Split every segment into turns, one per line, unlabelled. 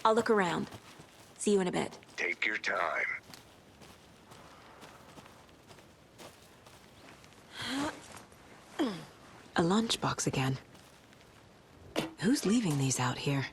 I'll look around. See you in a bit.
Take your time.
A lunchbox again. Who's leaving these out here?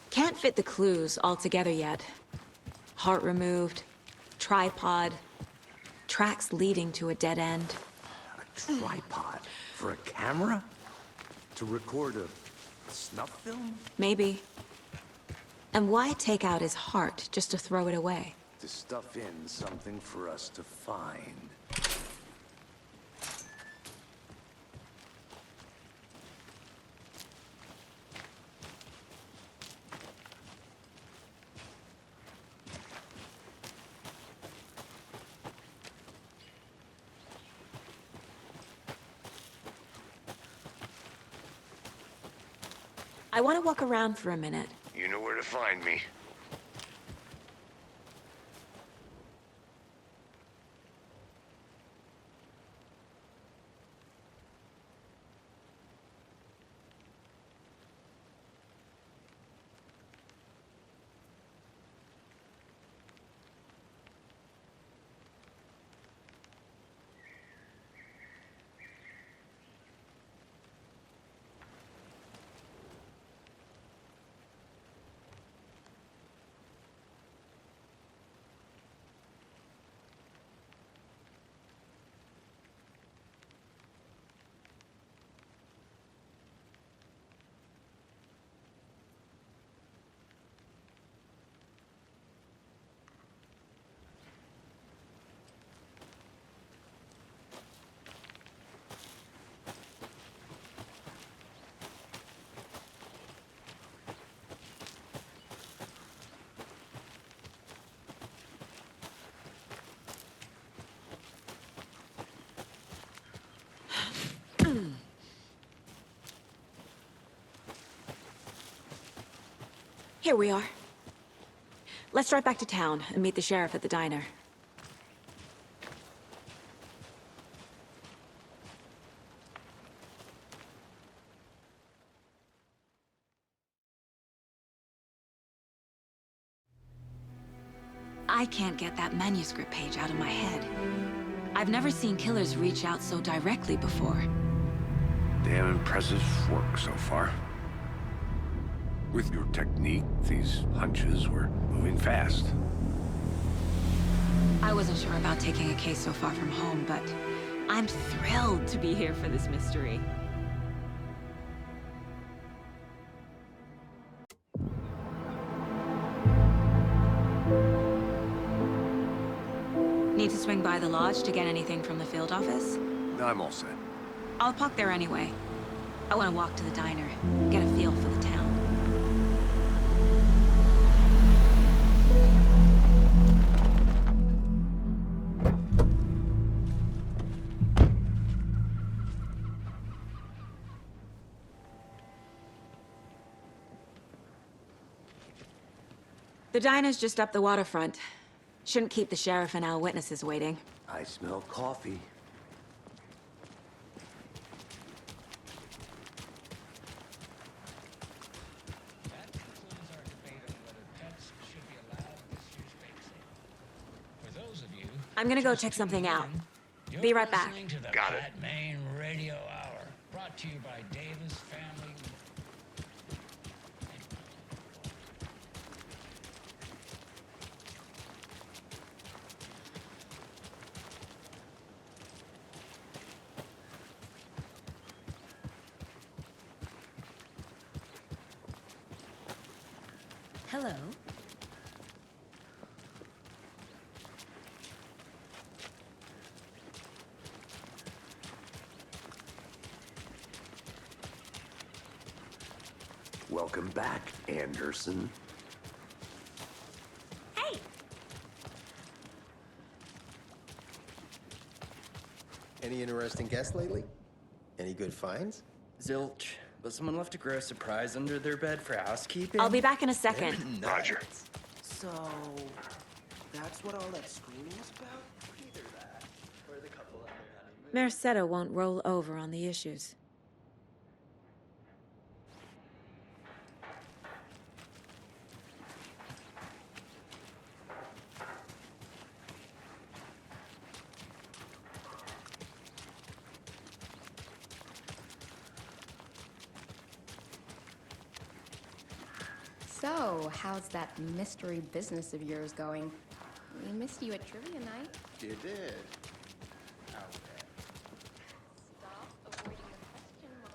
Can't fit the clues all together yet. Heart removed, tripod, tracks leading to a dead end.
A tripod? For a camera? To record a snuff film?
Maybe. And why take out his heart just to throw it away?
To stuff in something for us to find.
I want to walk around for a minute.
You know where to find me.
Here we are. Let's drive back to town and meet the sheriff at the diner. I can't get that manuscript page out of my head. I've never seen killers reach out so directly before.
Damn impressive work so far. With your technique, these hunches were moving fast.
I wasn't sure about taking a case so far from home, but I'm thrilled to be here for this mystery. Need to swing by the lodge to get anything from the field office?
I'm all set.
I'll park there anyway. I want to walk to the diner, get a feel for the town. The diner's just up the waterfront. Shouldn't keep the sheriff and our witnesses waiting.
I smell coffee.
That concludes our debate on whether pets should be allowed this year's bake sale. For those of you,
I'm gonna go
just
check something
tuning
out.
in,
Be
you're
right back.
listening to the
Got it.
Cat Main Radio Hour, brought to you by Davis Family.
Hello.
Welcome back, Anderson.
Hey!
Any interesting guests lately? Any good finds?
Zilch, but someone left a gross surprise under their bed for housekeeping.
I'll be back in a second.
Roger.
So, that's what all that screaming is about?
Either that, or the couple on their honeymoon.
Merced won't roll over on the issues.
So, how's that mystery business of yours going? We missed you at trivia night.
You did.
Stop avoiding the question, Mom.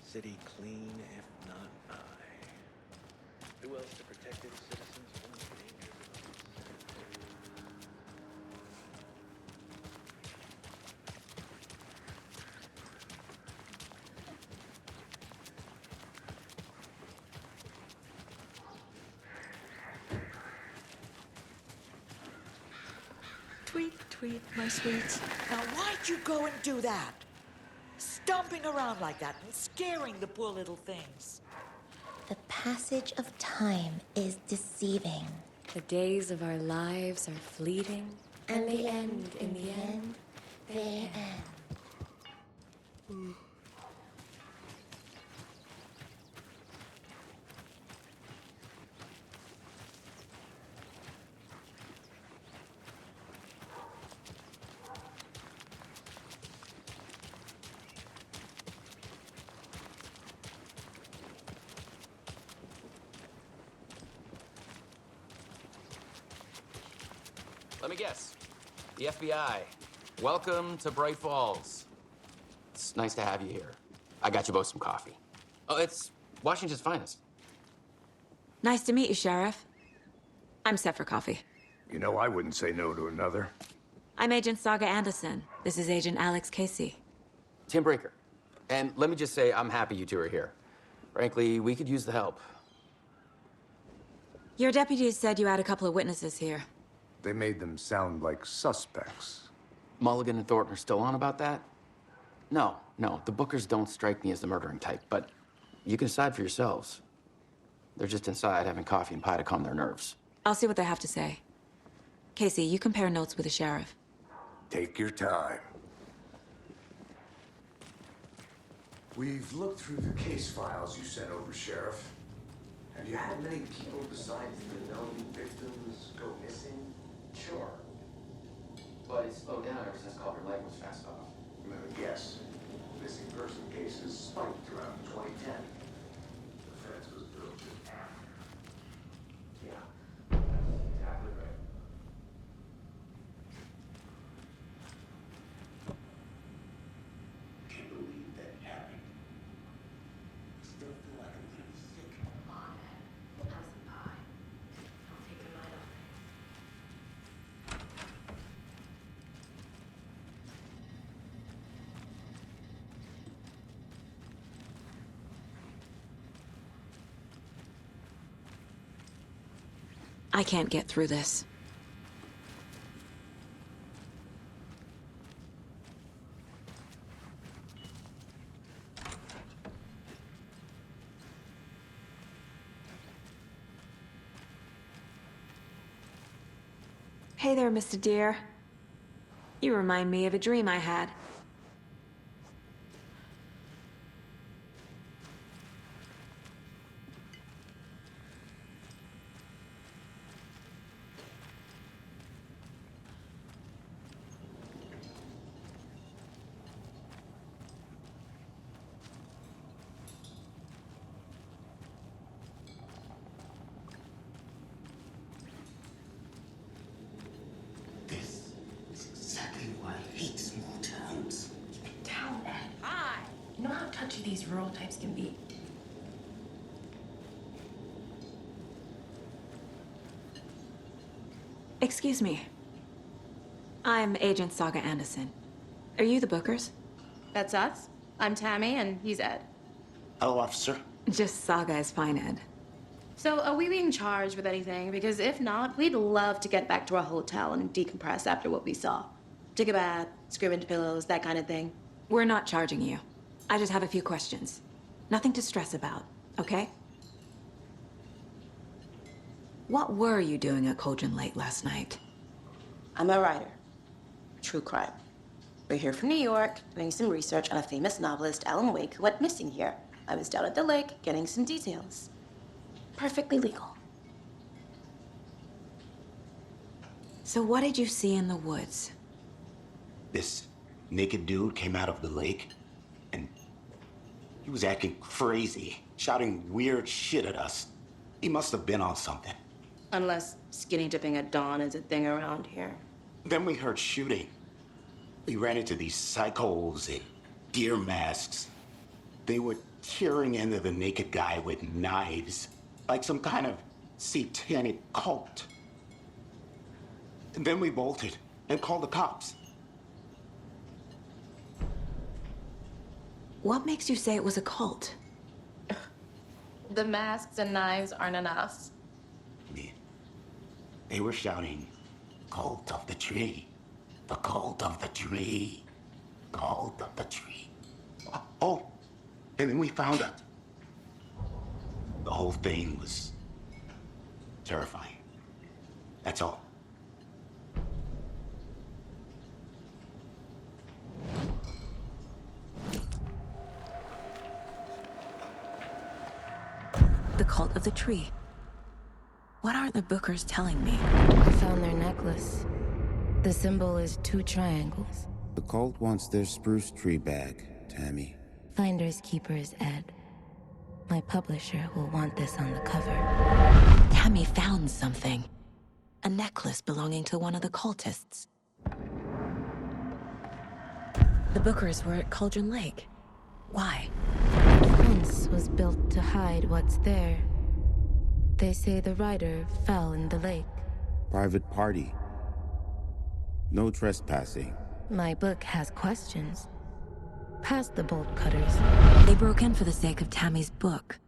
City clean, if not I. Who else to protect its citizens from the dangers of us?
Tweet, tweet, my sweets. Now, why'd you go and do that? Stomping around like that and scaring the poor little things.
The passage of time is deceiving.
The days of our lives are fleeting, and they end in the end.
They end.
Let me guess. The FBI. Welcome to Bright Falls. It's nice to have you here. I got you both some coffee. Oh, it's Washington's finest.
Nice to meet you, Sheriff. I'm set for coffee.
You know, I wouldn't say no to another.
I'm Agent Saga Anderson. This is Agent Alex Casey.
Tim Breaker. And let me just say, I'm happy you two are here. Frankly, we could use the help.
Your deputies said you had a couple of witnesses here.
They made them sound like suspects.
Mulligan and Thornton are still on about that? No, the Bookers don't strike me as the murdering type, but you can decide for yourselves. They're just inside having coffee and pie to calm their nerves.
I'll see what they have to say. Casey, you compare notes with the sheriff.
Take your time. We've looked through the case files you sent over, Sheriff. Have you had many people besides the known victims go missing?
Sure. But it's slowed down ever since Culver Lake was fast off.
Let me guess. Missing person cases spiked around 2010. The fence was built in half. Yeah, that's exactly right. Can't believe that happened. Still feel like I'm gonna be sick.
Have some pie. I'll take your mind off things.
I can't get through this. Hey there, Mr. Deer. You remind me of a dream I had.
sketchy these rural types can be.
Excuse me. I'm Agent Saga Anderson. Are you the Bookers?
That's us. I'm Tammy, and he's Ed.
Hello, officer.
Just Saga is fine, Ed.
So, are we being charged with anything? Because if not, we'd love to get back to our hotel and decompress after what we saw. Take a bath, scream into pillows, that kind of thing.
We're not charging you. I just have a few questions. Nothing to stress about, okay? What were you doing at Cauldron Lake last night?
I'm a writer. True crime. We're here from New York, doing some research on a famous novelist, Alan Wake, who went missing here. I was down at the lake, getting some details. Perfectly legal.
So what did you see in the woods?
This naked dude came out of the lake, and he was acting crazy, shouting weird shit at us. He must have been on something.
Unless skinny dipping at dawn is a thing around here.
Then we heard shooting. We ran into these psychos in deer masks. They were tearing into the naked guy with knives, like some kind of satanic cult. And then we bolted and called the cops.
What makes you say it was a cult?
The masks and knives aren't enough.
They were shouting, "Cult of the tree, the cult of the tree, cult of the tree." Oh, and then we found out. The whole thing was terrifying. That's all.
The cult of the tree. What are the Bookers telling me?
I found their necklace. The symbol is 2 triangles.
The cult wants their spruce tree back, Tammy.
Finders keepers, Ed. My publisher will want this on the cover.
Tammy found something. A necklace belonging to one of the cultists. The Bookers were at Cauldron Lake. Why?
The fence was built to hide what's there. They say the rider fell in the lake.
Private party. No trespassing.
My book has questions. Past the bolt cutters.
They broke in for the sake of Tammy's book.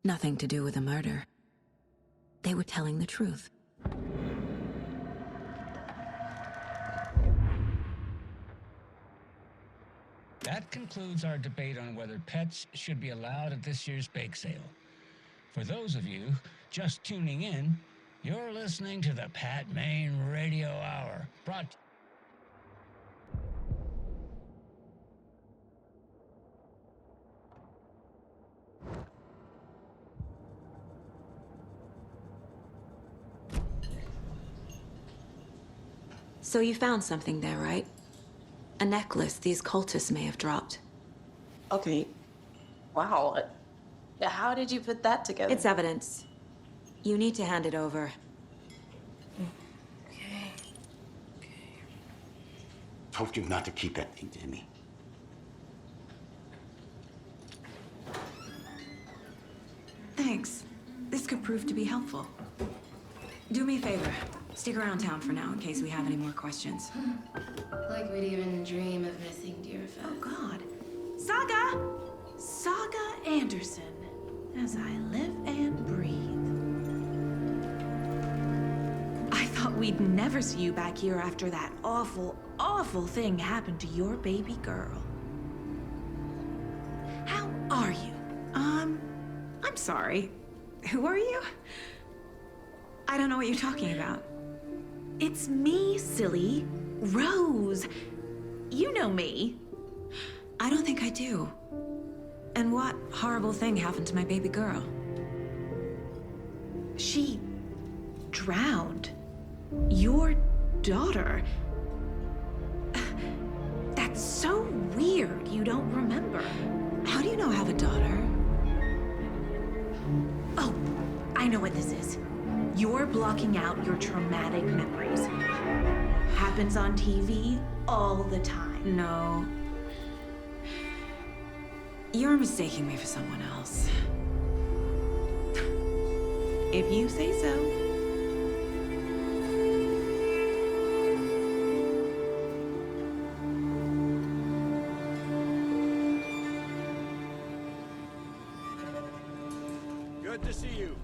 Nothing to do with the murder. They were telling the truth.
That concludes our debate on whether pets should be allowed at this year's bake sale. For those of you just tuning in, you're listening to the Pat Maine Radio Hour, brought
So you found something there, right? A necklace these cultists may have dropped.
Okay. Wow. How did you put that together?
It's evidence. You need to hand it over.
Okay.
Told you not to keep that thing, Tammy.
Thanks. This could prove to be helpful. Do me a favor. Stick around town for now in case we have any more questions.
Like we'd even dream of missing deer fest.
Oh, God. Saga! Saga Anderson. As I live and breathe. I thought we'd never see you back here after that awful, awful thing happened to your baby girl. How are you? I'm sorry. Who are you? I don't know what you're talking about. It's me, silly. Rose. You know me.
I don't think I do. And what horrible thing happened to my baby girl?
She drowned. Your daughter. That's so weird you don't remember.
How do you know I have a daughter?
Oh, I know what this is. You're blocking out your traumatic memories. Happens on TV all the time.
No.
You're mistaking me for someone else. If you say so.
Good to see you.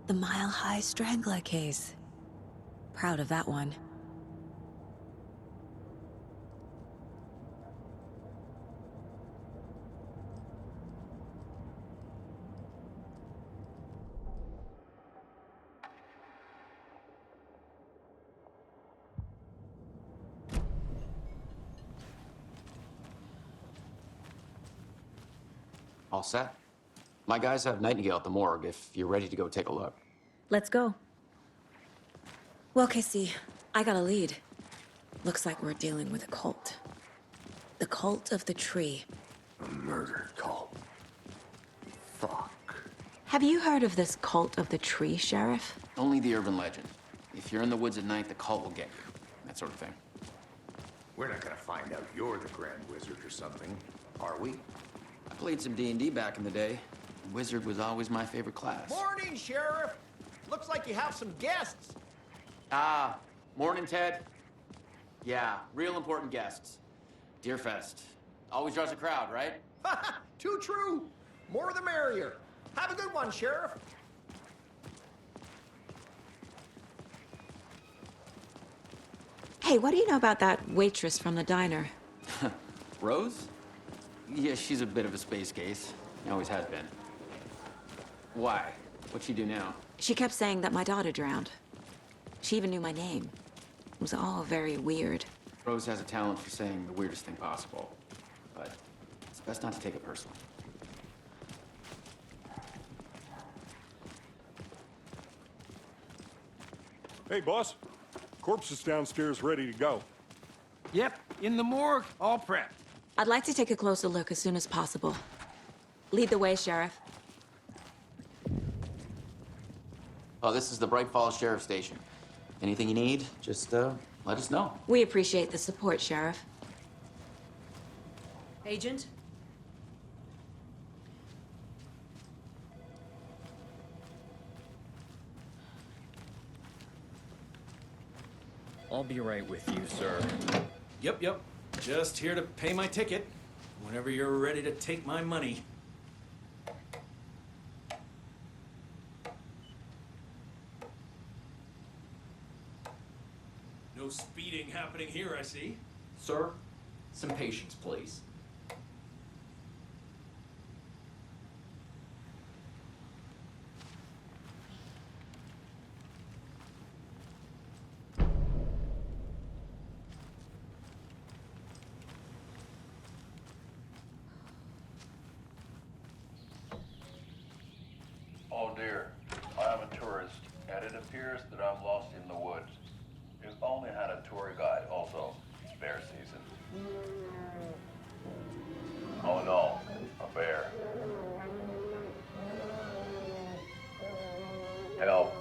The Mile High Strangler case. Proud of that one.
All set? My guys have Nightingale at the morgue if you're ready to go take a look.
Let's go. Well, Casey, I got a lead. Looks like we're dealing with a cult. The cult of the tree.
A murder cult. Fuck.
Have you heard of this cult of the tree, Sheriff?
Only the urban legend. If you're in the woods at night, the cult will get you. That sort of thing.
We're not gonna find out you're the Grand Wizard or something, are we?
I played some D&D back in the day. Wizard was always my favorite class.
Morning, Sheriff. Looks like you have some guests.
Morning, Ted. Yeah, real important guests. Deerfest. Always draws a crowd, right?
Too true. More the merrier. Have a good one, Sheriff.
Hey, what do you know about that waitress from the diner?
Rose? Yeah, she's a bit of a space case. Always has been. Why? What'd she do now?
She kept saying that my daughter drowned. She even knew my name. It was all very weird.
Rose has a talent for saying the weirdest thing possible. But it's best not to take it personally.
Hey, boss. Corpse is downstairs ready to go.
Yep, in the morgue, all prepped.
I'd like to take a closer look as soon as possible. Lead the way, Sheriff.
Oh, this is the Bright Falls Sheriff Station. Anything you need, just let us know.
We appreciate the support, Sheriff.
Agent?
I'll be right with you, sir.
Yep. Just here to pay my ticket. Whenever you're ready to take my money. No speeding happening here, I see.
Sir, some patience, please.
Oh dear, I am a tourist, and it appears that I'm lost in the woods. You only had a tour guide, also, bear season. Oh no, a bear. Help.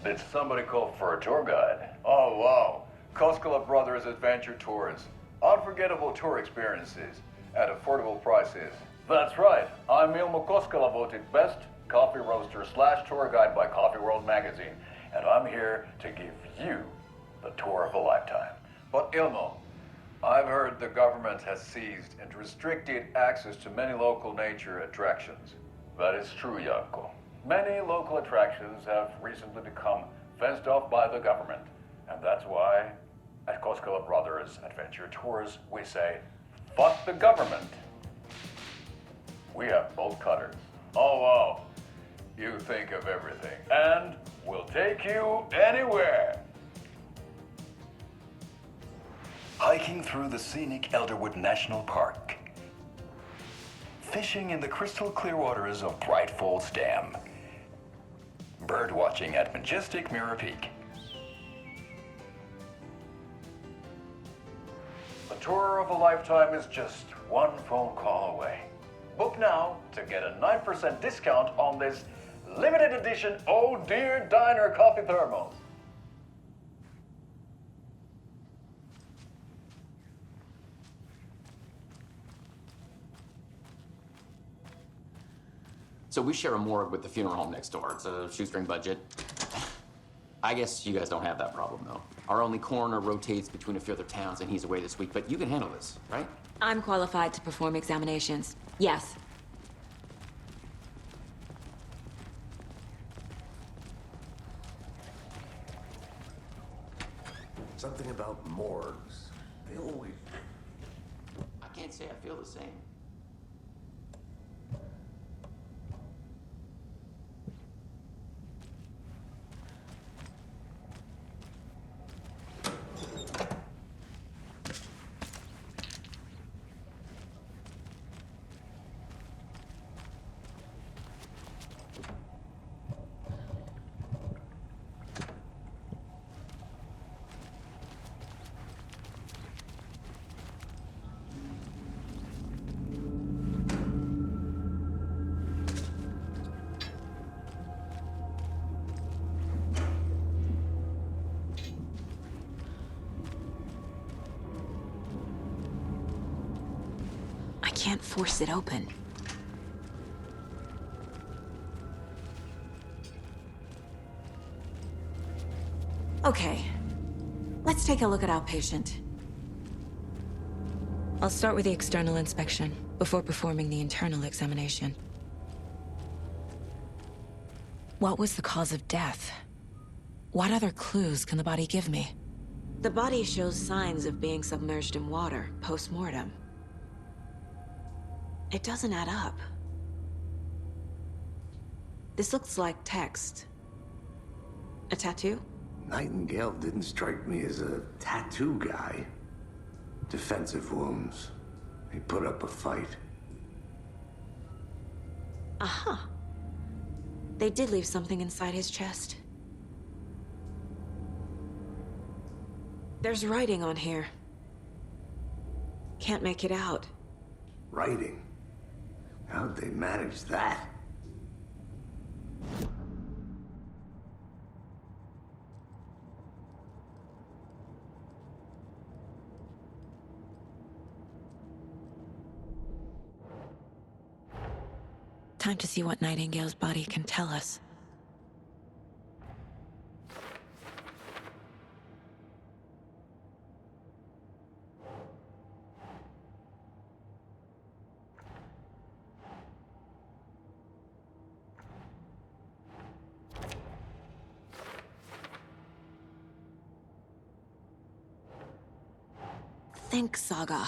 Did somebody call for a tour guide? Oh wow, Koskela Brothers Adventure Tours. Unforgettable tour experiences at affordable prices. That's right. I'm Ilmo Koskela, voted best coffee roaster / tour guide by Coffee World magazine, and I'm here to give you the tour of a lifetime. But Ilmo, I've heard the government has seized and restricted access to many local nature attractions. That is true, Janko. Many local attractions have recently become fenced off by the government, and that's why at Koskela Brothers Adventure Tours, we say, fuck the government. We have bolt cutters. Oh, wow. You think of everything. And will take you anywhere. Hiking through the scenic Elderwood National Park. Fishing in the crystal clear waters of Bright Falls Dam. Bird watching at majestic Mirror Peak. The tour of a lifetime is just one phone call away. Book now to get a 9% discount on this limited edition Oh Dear Diner coffee thermos.
So we share a morgue with the funeral home next door. It's a shoestring budget. I guess you guys don't have that problem, though. Our only coroner rotates between a few other towns, and he's away this week, but you can handle this, right?
I'm qualified to perform examinations. Yes.
Something about morgues. They always...
I can't say I feel the same.
I can't force it open. Okay. Let's take a look at outpatient. I'll start with the external inspection before performing the internal examination. What was the cause of death? What other clues can the body give me? The body shows signs of being submerged in water post-mortem. It doesn't add up. This looks like text. A tattoo?
Nightingale didn't strike me as a tattoo guy. Defensive wounds. He put up a fight.
Aha. They did leave something inside his chest. There's writing on here. Can't make it out.
Writing? How'd they manage that?
Time to see what Nightingale's body can tell us. Think, Saga.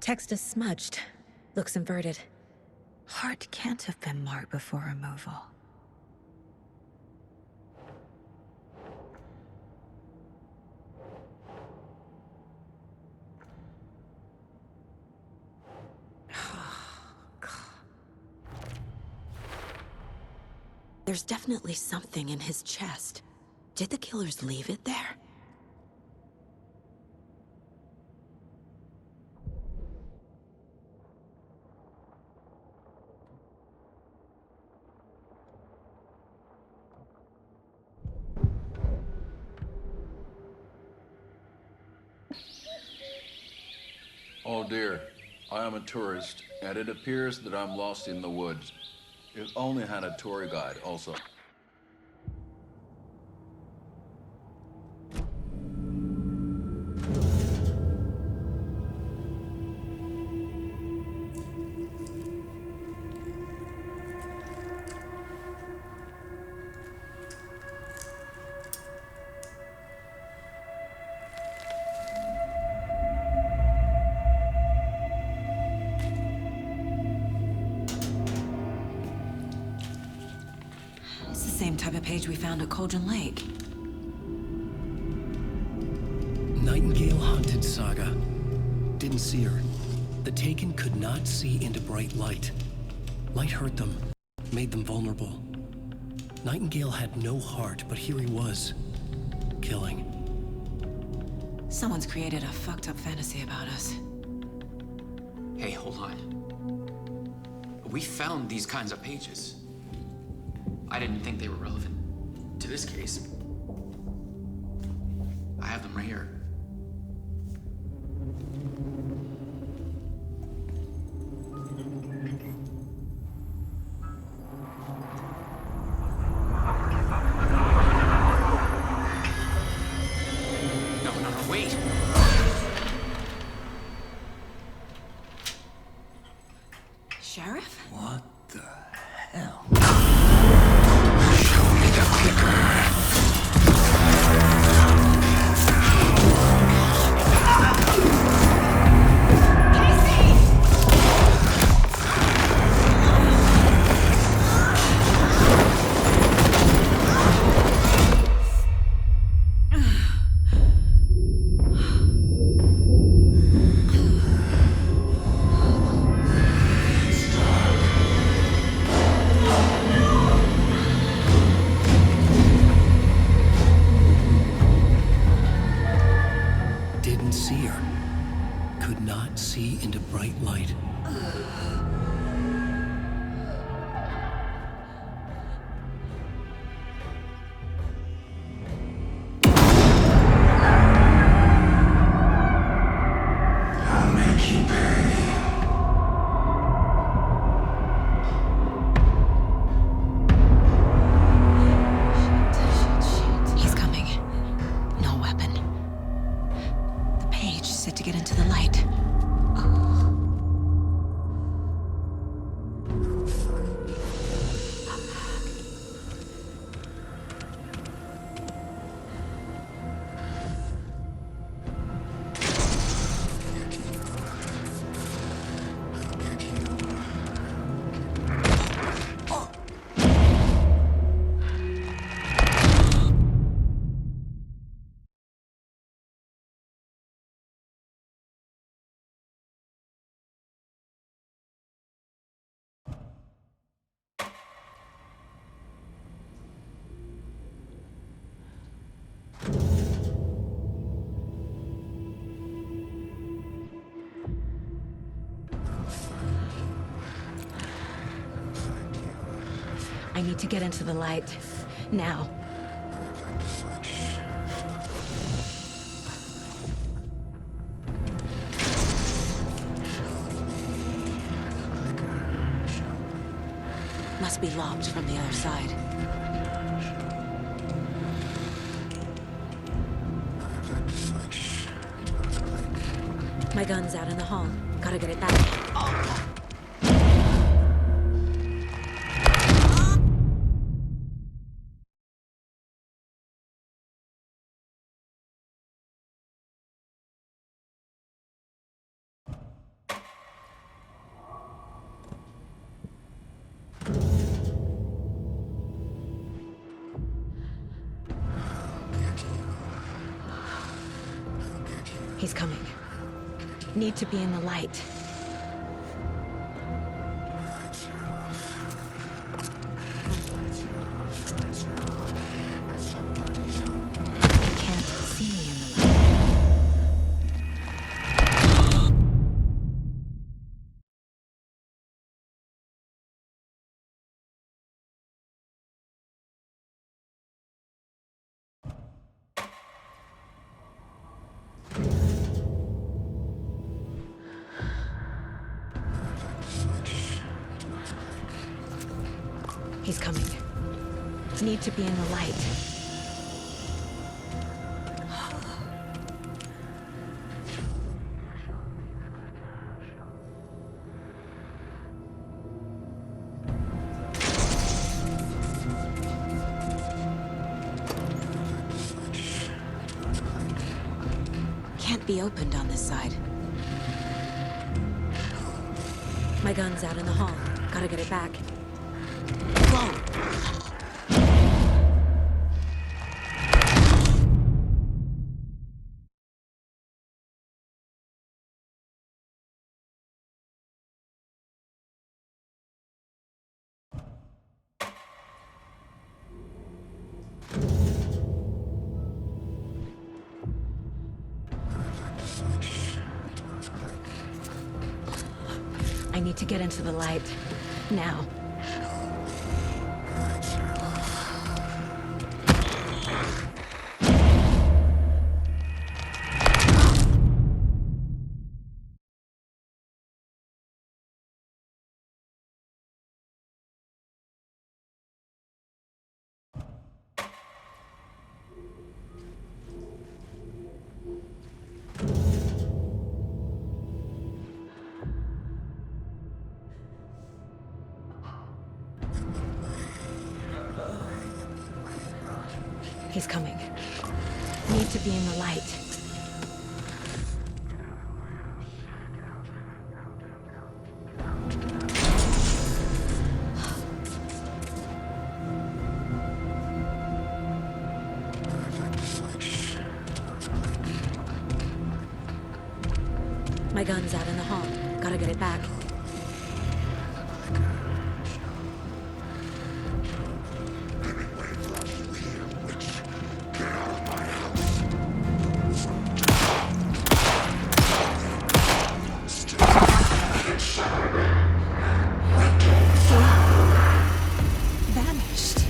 Text is smudged. Looks inverted. Heart can't have been marked before removal. There's definitely something in his chest. Did the killers leave it there?
Oh dear, I am a tourist, and it appears that I'm lost in the woods. If only I had a tour guide also.
It's the same type of page we found at Cauldron Lake.
Nightingale Hunted Saga. Didn't see her. The Taken could not see into bright light. Light hurt them, made them vulnerable. Nightingale had no heart, but here he was, killing.
Someone's created a fucked up fantasy about us.
Hey, hold on. We found these kinds of pages. I didn't think they were relevant to this case. I have them right here. No, wait!
Sheriff?
What the hell?
Show me the clicker.
Didn't see her. Could not see into bright light.
I'll make you pay.
He's coming. No weapon. The page set to get into the light. I need to get into the light. Now. Must be locked from the other side. My gun's out in the hall. Gotta get it back. He's coming. Need to be in the light. Can't see me in the light. He's coming. Need to be in the light. Can't be opened on this side. My gun's out in the hall. Gotta get it back. Whoa! I need to get into the light. Now. He's coming. Need to be in the light. My gun's out in the hall. Gotta get it back. Vanished.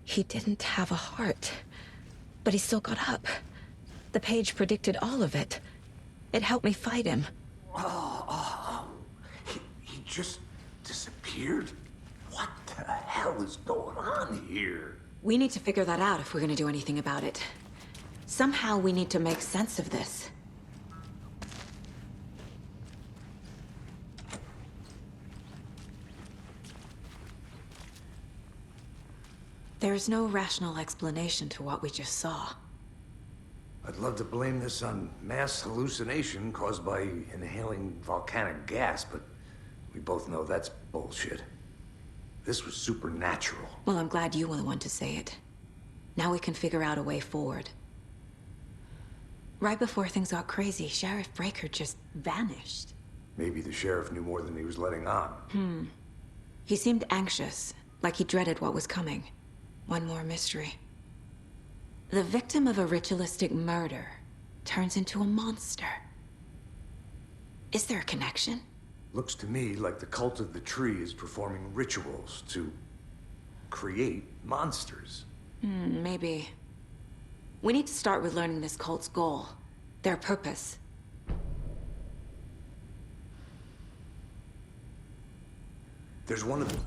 He didn't have a heart, but he still got up. The page predicted all of it. It helped me fight him.
He just disappeared? What the hell is going on here?
We need to figure that out if we're gonna do anything about it. Somehow we need to make sense of this. There's no rational explanation to what we just saw.
I'd love to blame this on mass hallucination caused by inhaling volcanic gas, but we both know that's bullshit. This was supernatural.
Well, I'm glad you were the one to say it. Now we can figure out a way forward. Right before things got crazy, Sheriff Breaker just vanished.
Maybe the sheriff knew more than he was letting on.
He seemed anxious, like he dreaded what was coming. One more mystery. The victim of a ritualistic murder turns into a monster. Is there a connection?
Looks to me like the cult of the tree is performing rituals to create monsters.
Maybe. We need to start with learning this cult's goal, their purpose.
There's one of them.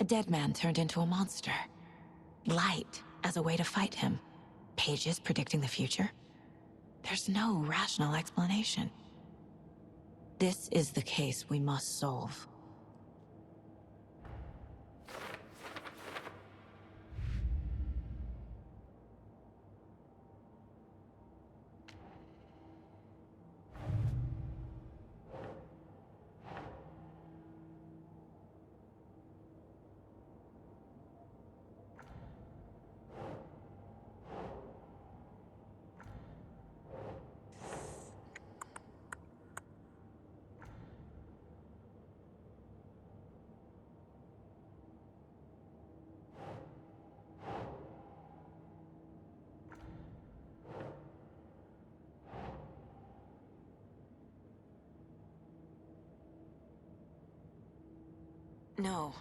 dead man turned into a monster. Light as a way to fight him. Pages predicting the future. There's no rational explanation. This is the case we must solve. No.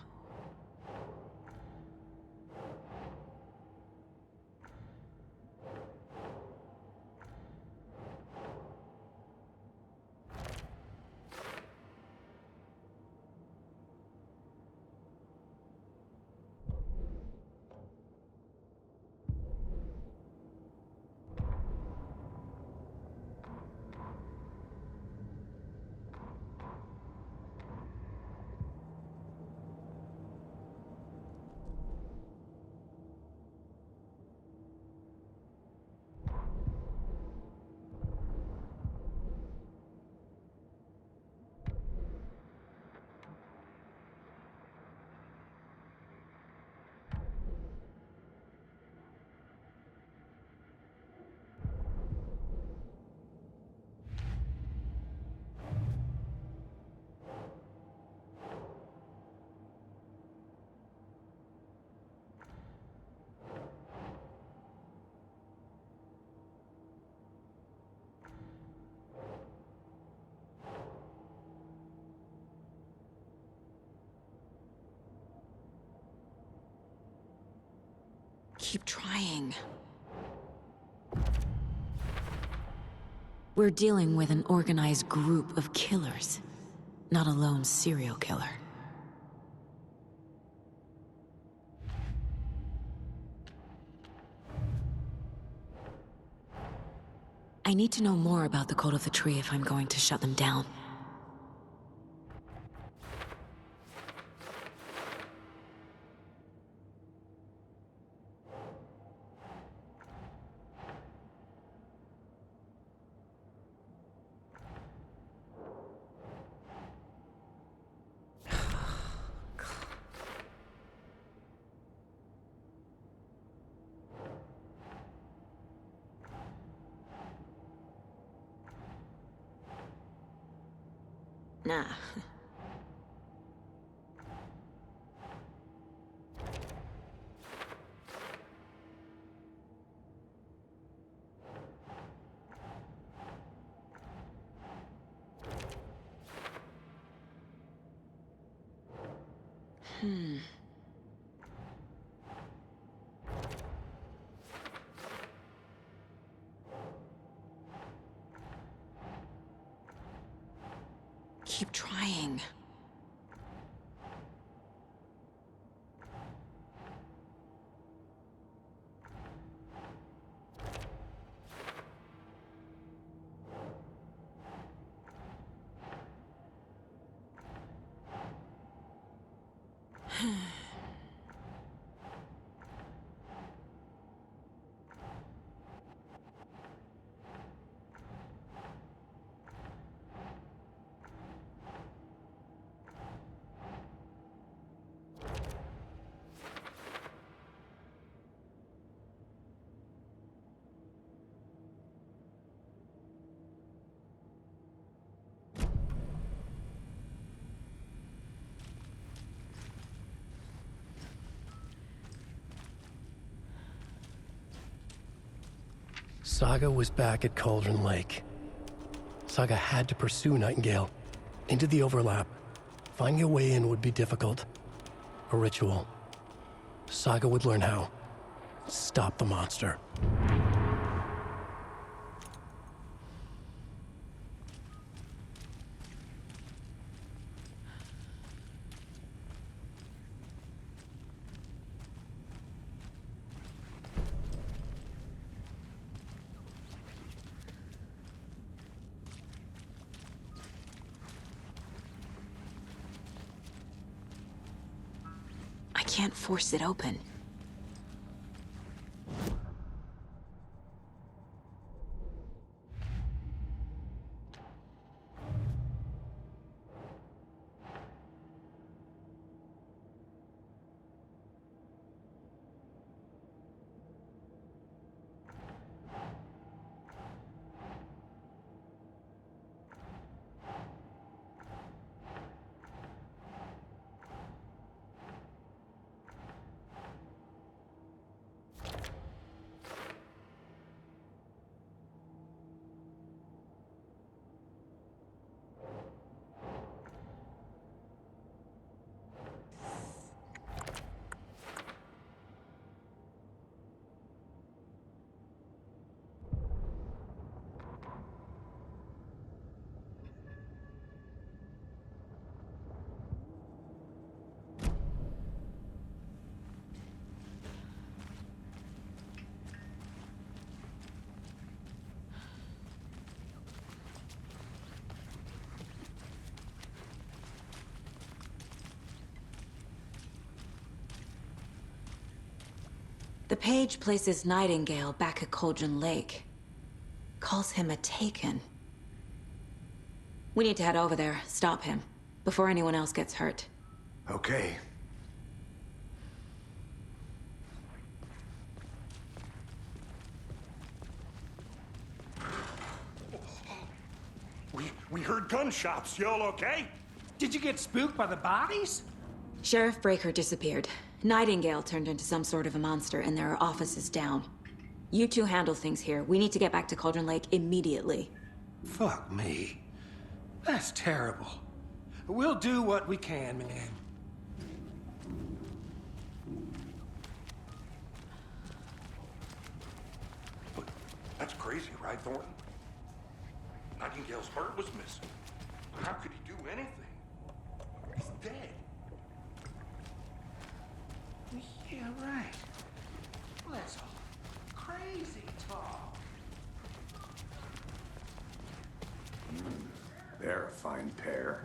Keep trying. We're dealing with an organized group of killers, not a lone serial killer. I need to know more about the Code of the Tree if I'm going to shut them down. Nah. Keep trying.
Saga was back at Cauldron Lake. Saga had to pursue Nightingale into the overlap. Finding a way in would be difficult. A ritual. Saga would learn how. Stop the monster.
can't force it open. The page places Nightingale back at Cauldron Lake. Calls him a Taken. We need to head over there, stop him, before anyone else gets hurt.
Okay.
We heard gunshots. Y'all okay?
Did you get spooked by the bodies?
Sheriff Breaker disappeared. Nightingale turned into some sort of a monster, and there are offices down. You two handle things here. We need to get back to Cauldron Lake immediately.
Fuck me. That's terrible. We'll do what we can, man.
That's crazy, right, Thornton? Nightingale's heart was missing. How could he do anything? He's dead.
Yeah, right. Well, that's all crazy talk.
They're a fine pair.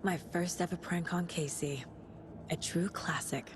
My first ever prank on Casey. A true classic.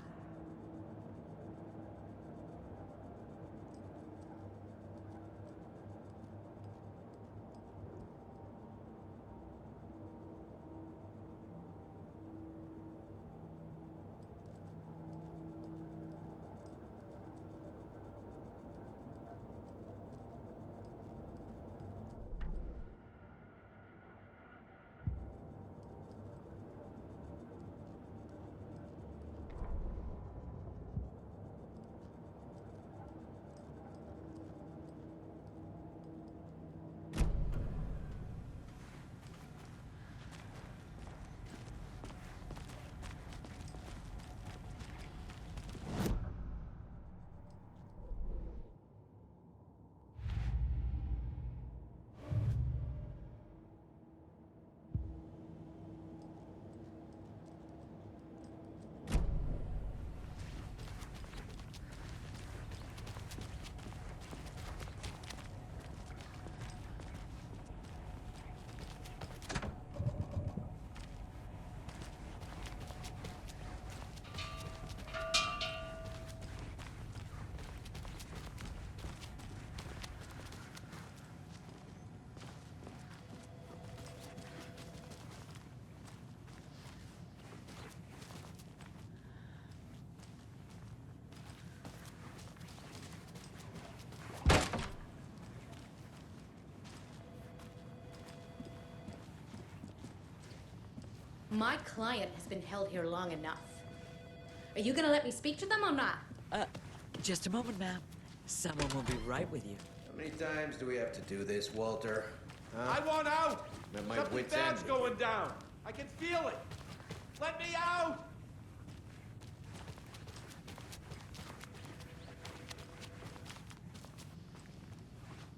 My client has been held here long enough. Are you gonna let me speak to them or not?
Just a moment, ma'am. Someone will be right with you.
How many times do we have to do this, Walter? Huh?
I want out!
At my
Something
wit's
bad's
end.
going down. I can feel it. Let me out!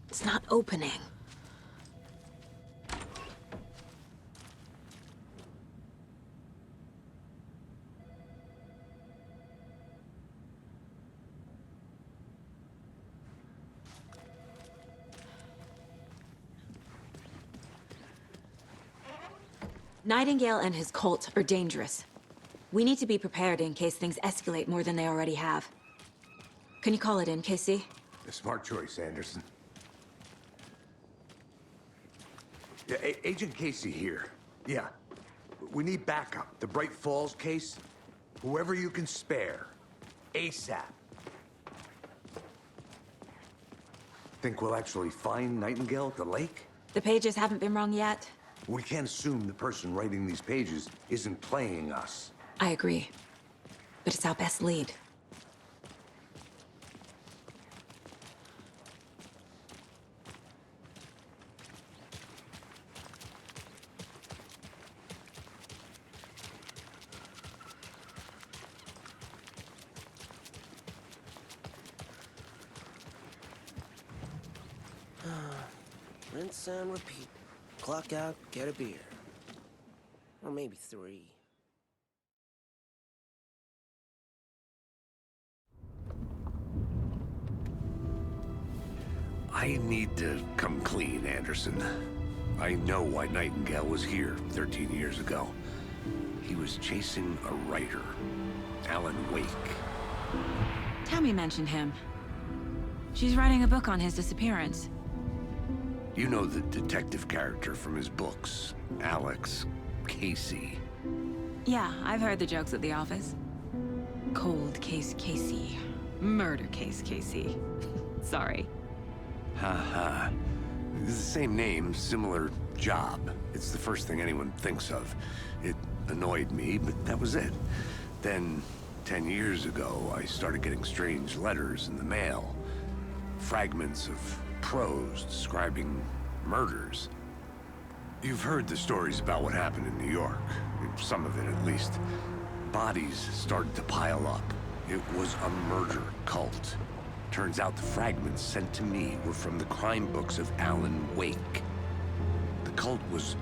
It's not opening. Nightingale and his cult are dangerous. We need to be prepared in case things escalate more than they already have. Can you call it in, KC?
A smart choice, Anderson. Yeah, Agent Casey here. Yeah. We need backup. The Bright Falls case? Whoever you can spare. ASAP. Think we'll actually find Nightingale at the lake?
The pages haven't been wrong yet.
We can't assume the person writing these pages isn't playing us.
I agree. But it's our best lead.
Rinse and repeat. Clock out, get a beer. Or maybe 3.
I need to come clean, Anderson. I know why Nightingale was here 13 years ago. He was chasing a writer, Alan Wake.
Tammy mentioned him. She's writing a book on his disappearance.
You know the detective character from his books, Alex Casey.
Yeah, I've heard the jokes at the office. Cold case Casey. Murder case Casey. Sorry.
Ha. It's the same name, similar job. It's the first thing anyone thinks of. It annoyed me, but that was it. Then, 10 years ago, I started getting strange letters in the mail. Fragments of prose describing murders. You've heard the stories about what happened in New York. Some of it, at least. Bodies started to pile up. It was a murder cult. Turns out the fragments sent to me were from the crime books of Alan Wake. The cult was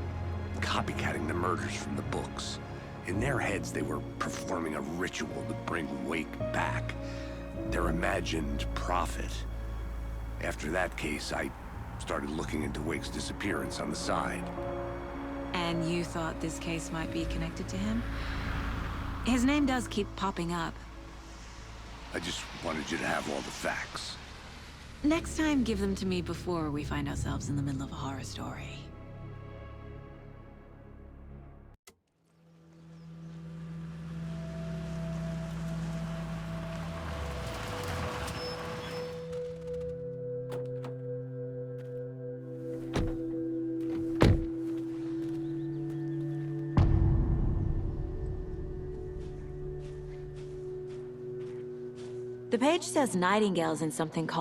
copycatting the murders from the books. In their heads, they were performing a ritual to bring Wake back. Their imagined prophet. After that case, I started looking into Wake's disappearance on the side.
And you thought this case might be connected to him? His name does keep popping up.
I just wanted you to have all the facts.
Next time, give them to me before we find ourselves in the middle of a horror story. The page says Nightingale's in something called